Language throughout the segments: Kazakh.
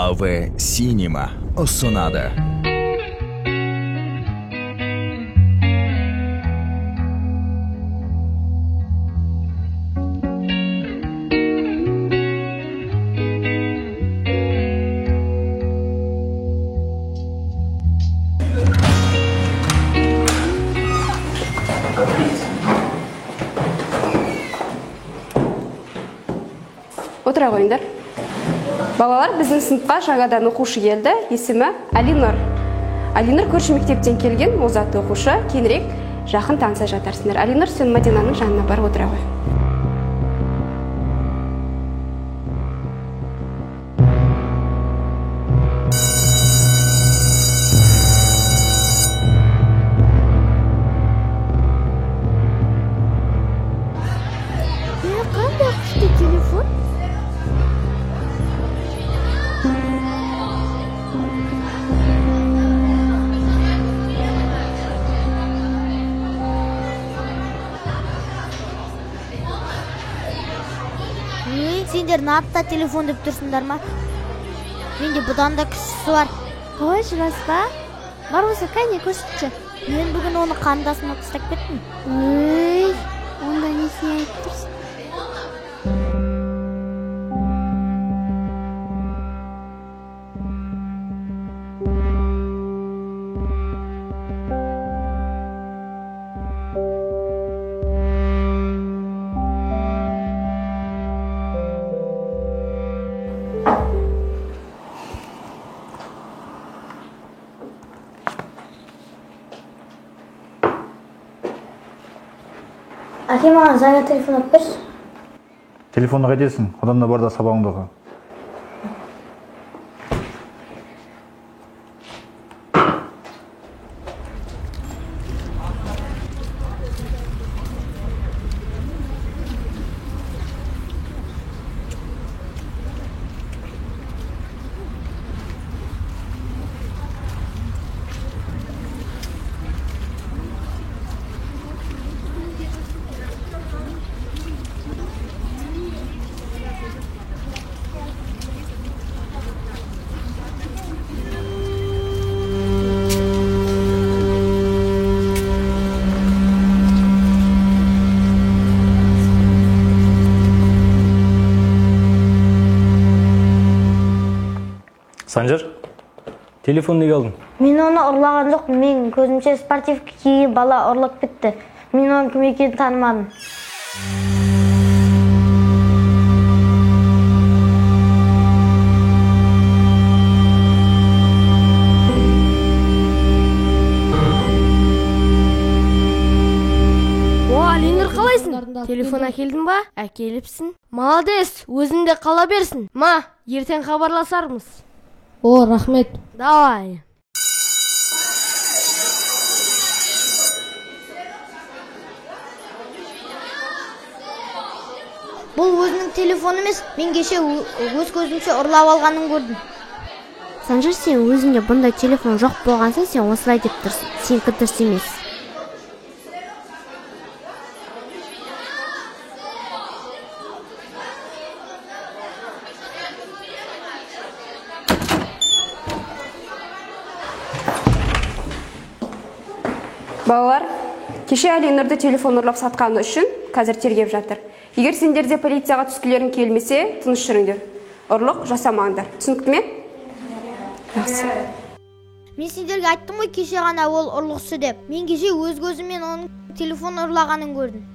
АВ Cinema ұсынады. Отыра қойыңдар. Балалар, біздің сыныпқа жаңадан оқушы келді. Есімі Алинұр. Алинұр көрші мектептен келген, озат оқушы. Кейінірек жақын таныса жатарсыңдар. Алинұр, сен Мадинаның жанына барып отыра қой. Қандай күшті телефон? Сендер напта телефон деп тұрсыңдар ма? Менде бұдан да күштісі бар. Ой, рас па? Бар болса, қане көрсетші. Мен бүгін оны қандасыма тастап кеттім. Ой, онда несіне айтып тұрсың? Әке, маған жаңа телефон алып берші. Телефонды қайтесің, одан да бар да сабағыңды оқы. Санжар, телефон неге алдың? Мен оны ұрлаған жоқ, мен көзімше спортивка киген бала ұрлап кетті. Мен оның кім екенін танымадым. Алинұр, қалайсың? Телефон әкелдің ба? Әкеліпсің. Молодец, өзіңде қала берсін. Ма, ертең хабарласармыз. О, рахмет. Давай. Бұл өзінің телефоны емес, мен кеше өз көзімше ұрлап алғанын көрдім. Санжар, сен өзіңде бұндай телефон жоқ болғанса, сен осылай деп тұрсың. Сен дұрыс емес. Балалар, кеше Алинұрды телефон ұрлап сатқаны үшін қазір тергеп жатыр. Егер сендерде полицияға түскілерің келмесе, тыныш жүріңдер. Ұрлық жасамаңдар. Түсінікті ме? Жақсы. Мен сендерге айттым ғой кеше ғана ол ұрлықшы деп. Мен кеше өз көзіммен оның телефон ұрлағанын көрдім.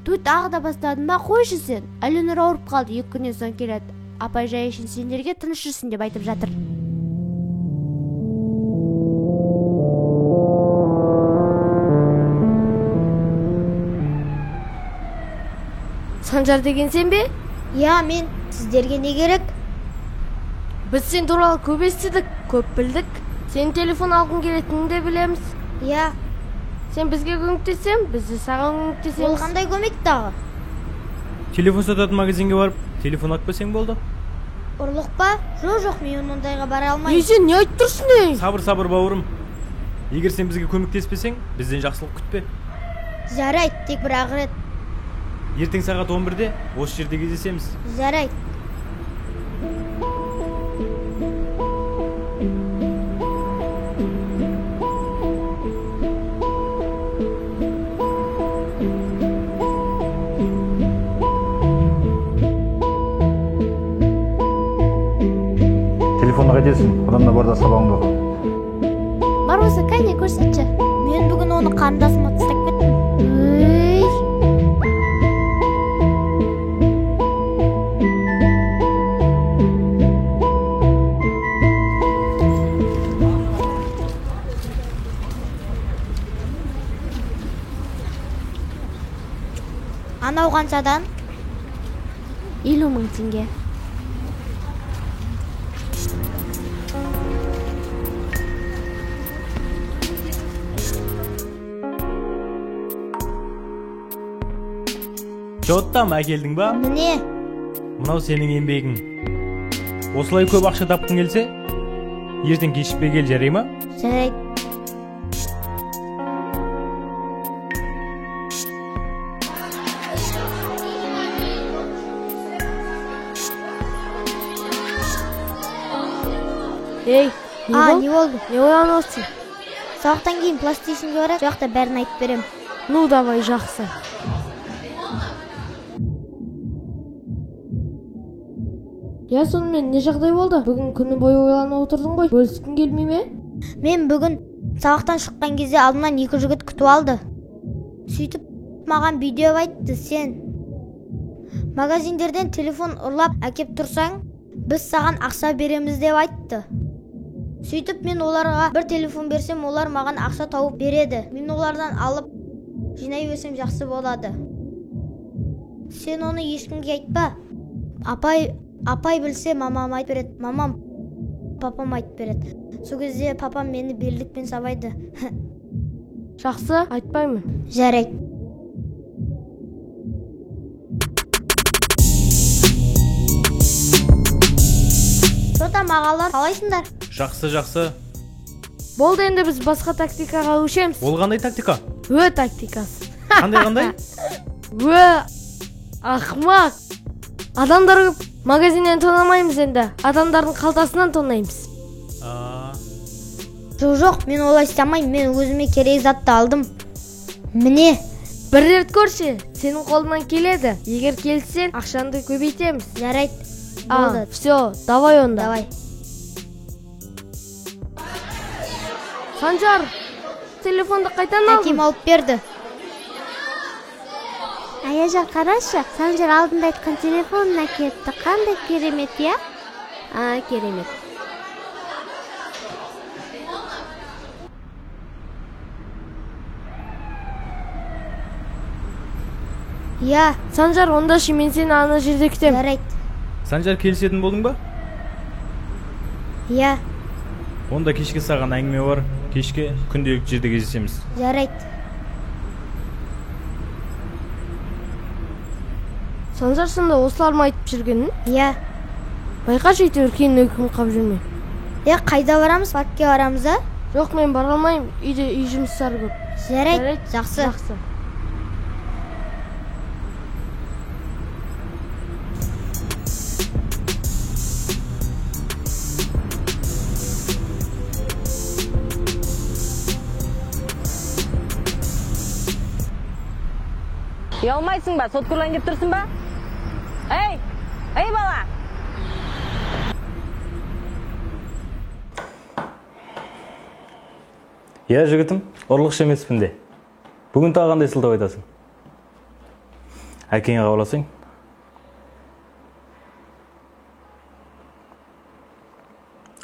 Тут тағы да бастадың ба, қойшы сен. Алинұр ауырып қалды, 2 күннен соң келеді. Апай жай үшін сендерге тыныш жүрсін деп айтып жатыр. Санжар деген сен бе? Я, мен. Сіздерге не керек? Біз сен туралы көп естідік, көп білдік. Сен телефон алғың келетінін де білеміз. Я. Сен бізге көмектессең, біз де саған көмектесеміз. Ол қандай көмек тағы? Телефон сататын магазинге барып, телефон алып келсең болды. Ұрлық па? Жоқ, мен ондайға бара алмаймын. Сен не айтып тұрсың? Сабыр, бауырым. Егер сен бізге көмектеспесең, бізден жақсылық күтпе. Жарайды, тек бір ақ рет. Ертең сағат 11-де осы жерде кездесеміз. Жарайды. қайтесің? Одан да бар да сабағыңды оқы. Бар болса кәне көрсетші. Мен бүгін оны қарындасыма тастап кеттім. Өй. Анау қаншадан? 50.000 теңге. Жоттам әкелдің ба? Міне, Мынау сенің еңбегің. Осылай көп ақша тапқың келсе, ертең кешікпей кел, жарай ма? жарайды. Ей, Не болды? Не ойланып отырсың? Сабақтан кейін PlayStation'ге барып, жоқта бәрін айтып берем. Ну, давай, жақсы. Я, сонымен не жағдай болды? Бүгін күні бойы ойланып отырдың ғой. Бөліскің келмей ме? Мен бүгін сабақтан шыққан кезде алдымнан 2 жігіт күтіп алды. Сөйтіп маған видео айтты, сен магазиндерден телефон ұрлап әкеп тұрсаң, біз саған ақша береміз деп айтты. Сөйтіп мен оларға бір телефон берсем, олар маған ақша тауып береді. Мен олардан алып жинай берсем жақсы болады. Сен оны ешкімге айтпа. Апай білсе, мамам айтып береді. Мамам папам айтып береді. Сол кезде папам мені белдікпен сабайды. Жақсы, айтпаймын. Жарайды. Жота мағалар, қалайсыңдар? Жақсы. Болды, енді біз басқа тактикаға өшеміз. Ол қандай тактика? Тактикасы. Қандай? Ақмақ. Адамдар көп. Магазиннен тонамаймыз енді. Адамдардың қалтасынан тонаймыз. Жоқ, мен олай істемеймін. Мен өзіме керек затты алдым. Міне. Бір рет көрші, сенің қолыңнан келеді. Егер келсең, ақшанды көбейтеміз. Жарайды. Болды. Все, давай онда. Давай. Санжар, телефонды қайтан алдың? Әкем алып берді. Аяжан, қарашы, Санжар алдында айтқан телефонын әкетті. Қандай керемет, я? Керемет. Я, Санжар, онда мен сені ана жерде күтем. жарайды. Санжар, келісетін болдың ба? Я, Онда кешке саған әңгіме бар. Кешке күнделікті жерде кездесеміз. жарайды. Санжар, сонда осылар ма айтып жүргенін? Я, Байқашы, әйтеуір кейін өкім қап жүрме. қайда барамыз? Паркке барамыз, а? Жоқ, мен бара алмаймын. Үйде үй жұмыстары көп. Жарайды. Жақсы. Ұялмайсың ба? Соткурлан кеп тұрсың ба? Ей бала! Я, жігітім, ұрлықшы емеспін де. Бүгін тағы қандай сылтау айтасың? Әкеңе қауласың?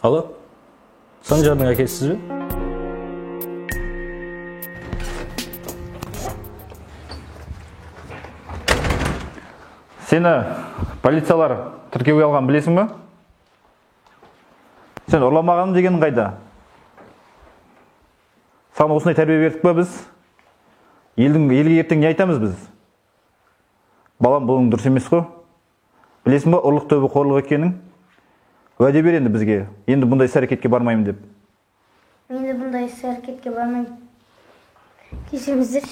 Алло? Санжардың әкесісіз бе? Сені полициялар тіркеуге алған, білесің бе? Сен ұрламағаным дегенің қайда? Саған осындай тәрбие бердік па біз? Елге ертең не айтамыз біз? Балам, бұның дұрыс емес қой. Білесің бе, ұрлық төбі қорлық екенің? Уәде бер енді бізге. Енді бұндай іс-әрекетке бармаймын деп. Енді бұндай іс-әрекетке бармаймын. Кешіріңіздер.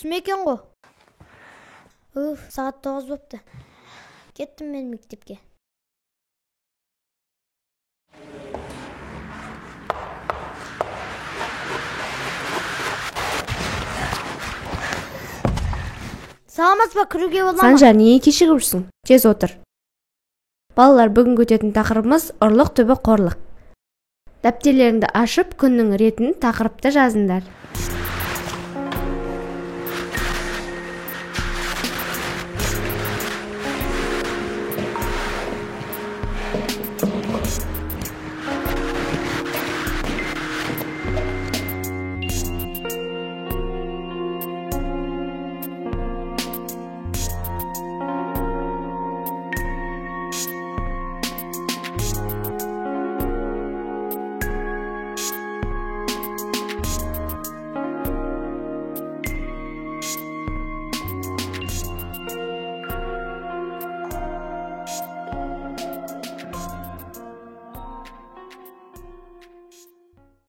Түсім екен ғой. Сағат 9 бопты. Кеттім мен мектепке. саламатсыз ба, кіруге бола ма? Санжар, неге кешігіп жүрсің? Тез отыр. Балалар, бүгін өтетін тақырыбымыз ұрлық түбі қорлық. Дәптерлеріңді ашып, күннің ретін, тақырыпты жазыңдар.